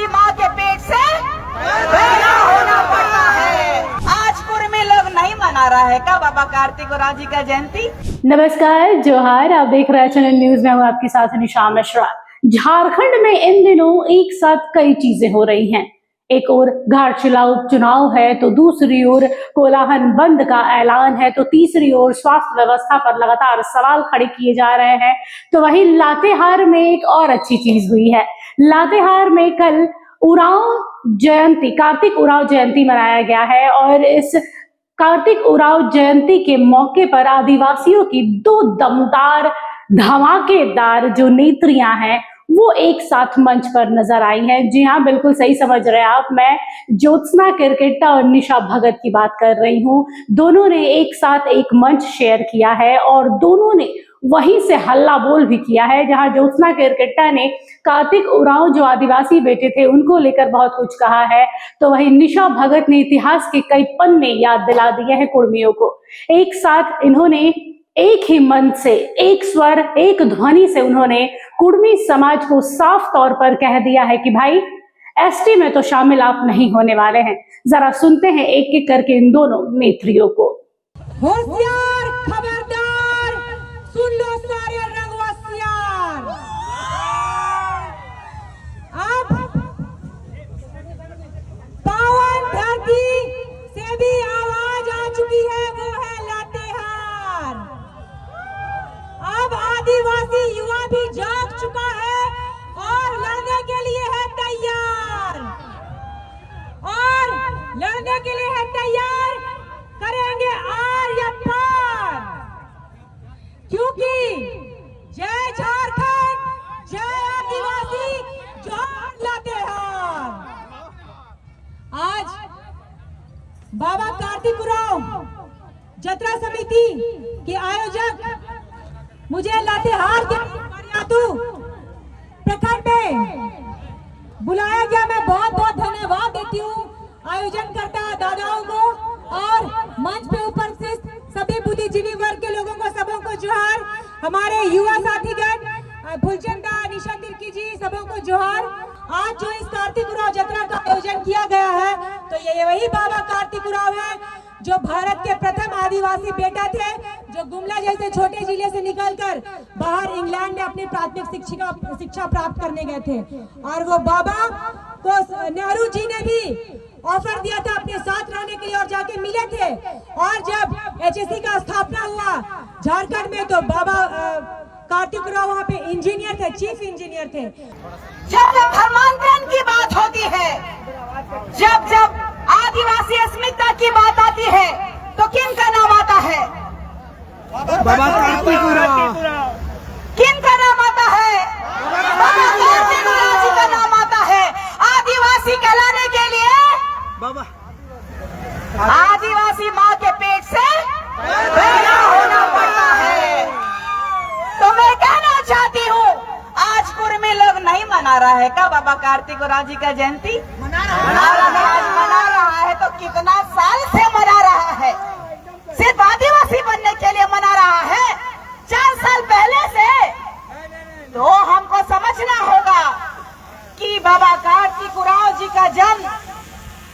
आदिवासी माँ के पेट से पैदा होना पड़ता है। आज कुर्मी लोग नहीं मना रहा है क्या बाबा कार्तिक उरांव जी का जयंती? नमस्कार, जोहार। आप देख रहे हैं चैनल न्यूज में, हूँ आपके साथ निशा मिश्रा। झारखंड में इन दिनों एक साथ कई चीजें हो रही हैं। एक ओर घाटशिला उपचुनाव है तो दूसरी ओर कोलाहल बंद का ऐलान है, तो तीसरी ओर स्वास्थ्य व्यवस्था पर लगातार सवाल खड़े किए जा रहे हैं। तो वहीं लातेहार में एक और अच्छी चीज हुई है। लातेहार में कल उरांव जयंती, कार्तिक उरांव जयंती मनाया गया है और इस कार्तिक उरांव जयंती के मौके पर आदिवासियों की दो दमदार धमाकेदार जो नेत्रियां हैं वो एक साथ मंच पर नजर आई हैं। जी हाँ, बिल्कुल सही समझ रहे हैं आप। मैं ज्योत्सना किरकिट्टा और निशा भगत की बात कर रही हूँ। दोनों ने एक साथ एक मंच शेयर किया है और दोनों ने वहीं से हल्ला बोल भी किया है, जहां ज्योत्सना किरकिट्टा ने कार्तिक उरांव जो आदिवासी बेटे थे उनको लेकर बहुत कुछ कहा है, तो वहीं निशा भगत ने इतिहास के कई पन्ने याद दिला दिए हैं कुर्मियों को। एक साथ इन्होंने एक ही मन से, एक स्वर, एक ध्वनि से उन्होंने कुर्मी समाज को साफ तौर पर कह दिया है कि भाई एसटी में तो शामिल आप नहीं होने वाले हैं। जरा सुनते हैं एक एक करके इन दोनों नेत्रियों को। होशियार, खबरदार, सुन लो सारे रंगवसियार। अब पावन धरती से भी आवाज आ चुकी है, वो है लातेहार। अब आदिवासी युवा भी जाग चुका है और लड़ने के लिए है तैयार, और लड़ने के लिए है तैयार। करेंगे आर या पार, क्योंकि जय झारखंड, जय आदिवासी, जोहार लातेहार। आज बाबा कार्तिक उरांव जतरा समिति के आयोजक मुझे लातेहार के प्रखंड में बुलाया गया। मैं बहुत बहुत धन्यवाद देती हूँ आयोजनकर्ता दादाओं को और मंच पे उपस्थित सभी बुद्धिजीवी वर्ग के लोगों को, सबों को जोहार। हमारे युवा साथीगण फुलचंदा, निशा तिर्की जी, सबों को जोहार। आज जो इस कार्तिक उरांव जतरा का आयोजन किया गया है, तो ये वही बाबा कार्तिक उरांव है जो भारत के प्रथम आदिवासी बेटा थे, जो गुमला जैसे छोटे जिले से निकलकर बाहर इंग्लैंड में अपनी प्राथमिक शिक्षा प्राप्त करने गए थे। और वो बाबा को नेहरू जी ने भी ऑफर दिया था अपने साथ रहने के लिए और जाके मिले थे। और जब एचएससी का स्थापना हुआ झारखंड में, तो बाबा कार्तिक उरांव वहाँ पे इंजीनियर थे, चीफ इंजीनियर थे। जब धर्मांतरण की बात होती है, जब आदिवासी अस्मिता की बात आती है, तो किन का नाम आता है? बाबा कार्तिक उरांव। किन का नाम आता है? बाबा कार्तिक उरांव जी का नाम आता है। आदिवासी कहलाने के लिए बाबा आदिवासी माँ के पेट से पैदा होना पड़ता है। तो मैं कहना चाहती हूँ, आज कुर्मी लोग नहीं मना रहा है क्या बाबा कार्तिक उरांव जी का जयंती? मना रहा है। तो कितना साल से मना रहा है? सिर्फ आदिवासी बनने के लिए मना रहा है? 4 साल पहले से? तो हमको समझना होगा कि बाबा कार्तिक उरांव जी का जन्म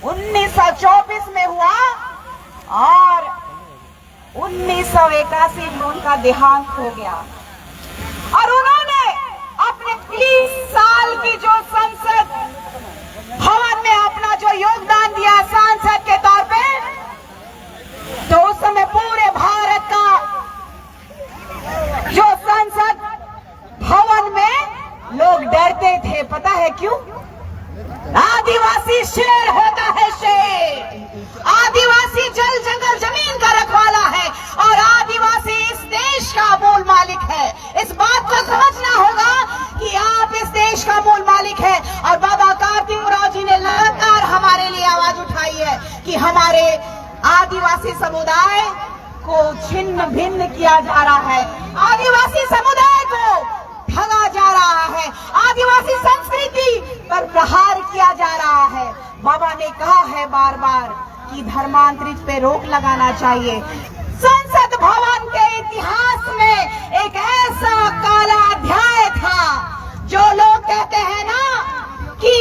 1924 में हुआ और 1981 में उनका देहांत हो गया। और उन्होंने अपने 30 साल की जो संसद भवन में अपना जो योगदान दिया सांसद के तौर पे, तो उस समय पूरे भारत का जो संसद भवन में लोग डरते थे। पता है क्यों? आदिवासी शेर होता है, शेर। आदिवासी जल जंगल जमीन का रखवाला है और आदिवासी इस देश का मूल मालिक है। इस बात को समझना होगा कि आप इस देश का मूल मालिक है। और बाबा कार्तिक उरांव जी ने लगातार हमारे लिए आवाज उठाई है कि हमारे आदिवासी समुदाय को छिन्न भिन्न किया जा रहा है, आदिवासी समुदाय को ठगा जा रहा है, आदिवासी संस्कृति पर प्रहार किया जा रहा है। बाबा ने कहा है बार बार कि धर्मांतरित पे रोक लगाना चाहिए। संसद भवन के इतिहास में एक ऐसा काला अध्याय था जो लोग कहते हैं ना कि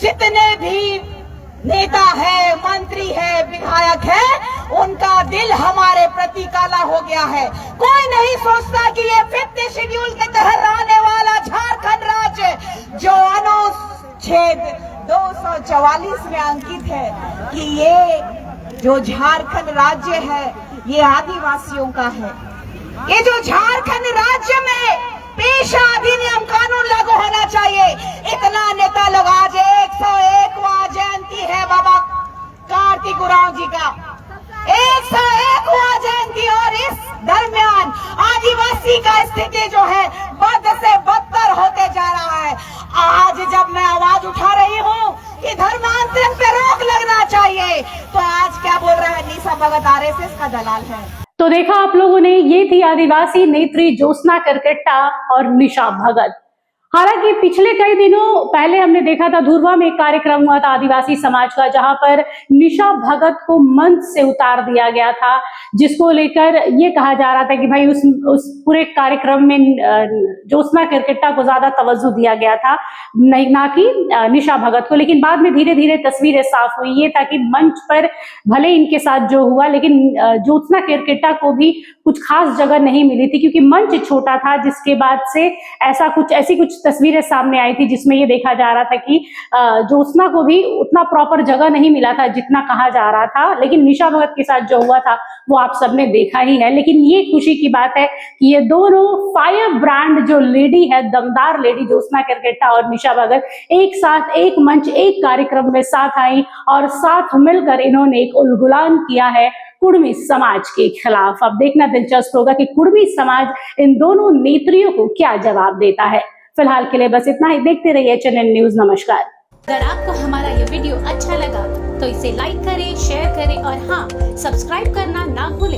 जितने भी नेता है, मंत्री है, विधायक है, उनका दिल हमारे प्रति काला हो गया है। कोई नहीं सोचता कि ये 5th शेड्यूल के तहत आने वाला झारखंड राज्य जो अनुच्छेद 244 में अंकित है कि ये जो झारखंड राज्य है ये आदिवासियों का है। ये जो झारखंड राज्य में पेशा अधिनियम कानून लागू होना चाहिए। इतना नेता लोग आज 101वां जयंती है बाबा कार्तिक उरांव जी का, 101वां जयंती, और इस दरमियान आदिवासी का स्थिति जो है बद से बदतर होते जा रहा है। आज जब मैं आवाज उठा रही हूँ कि धर्मांतरण पे रोक लगना चाहिए, तो आज क्या बोल रहा है निशा भगत आरएसएस का दलाल है। तो देखा आप लोगों ने, ये थी आदिवासी नेत्री ज्योत्सना करकेट्टा और निशा भगत। हालांकि पिछले कई दिनों पहले हमने देखा था धुरवा में एक कार्यक्रम हुआ था आदिवासी समाज का, जहां पर निशा भगत को मंच से उतार दिया गया था, जिसको लेकर ये कहा जा रहा था कि भाई उस पूरे कार्यक्रम में ज्योत्सना करकेट्टा को ज्यादा तवज्जो दिया गया था, नहीं ना कि निशा भगत को। लेकिन बाद में धीरे धीरे तस्वीरें साफ हुई। ये था कि मंच पर भले इनके साथ जो हुआ, लेकिन ज्योत्सना करकेट्टा को भी कुछ खास जगह नहीं मिली थी, क्योंकि मंच छोटा था। जिसके बाद से ऐसी कुछ तस्वीरें सामने आई थी जिसमें ये देखा जा रहा था कि ज्योत्सना को भी उतना प्रॉपर जगह नहीं मिला था जितना कहा जा रहा था। लेकिन निशा भगत के साथ जो हुआ था वो आप सबने देखा ही है। लेकिन ये खुशी की बात है कि ये दोनों फायर ब्रांड जो लेडी है, दमदार लेडी ज्योत्सना करकेट्टा और निशा भगत, एक साथ एक मंच एक कार्यक्रम में साथ आई और साथ मिलकर इन्होंने एक उलगुलान किया है कुर्मी समाज के खिलाफ। अब देखना दिलचस्प होगा कि कुर्मी समाज इन दोनों नेत्रियों को क्या जवाब देता है। फिलहाल के लिए बस इतना ही। देखते रहिए चैनल न्यूज। नमस्कार। अगर आपको हमारा ये वीडियो अच्छा लगा तो इसे लाइक करें, शेयर करें और हाँ, सब्सक्राइब करना ना भूलें।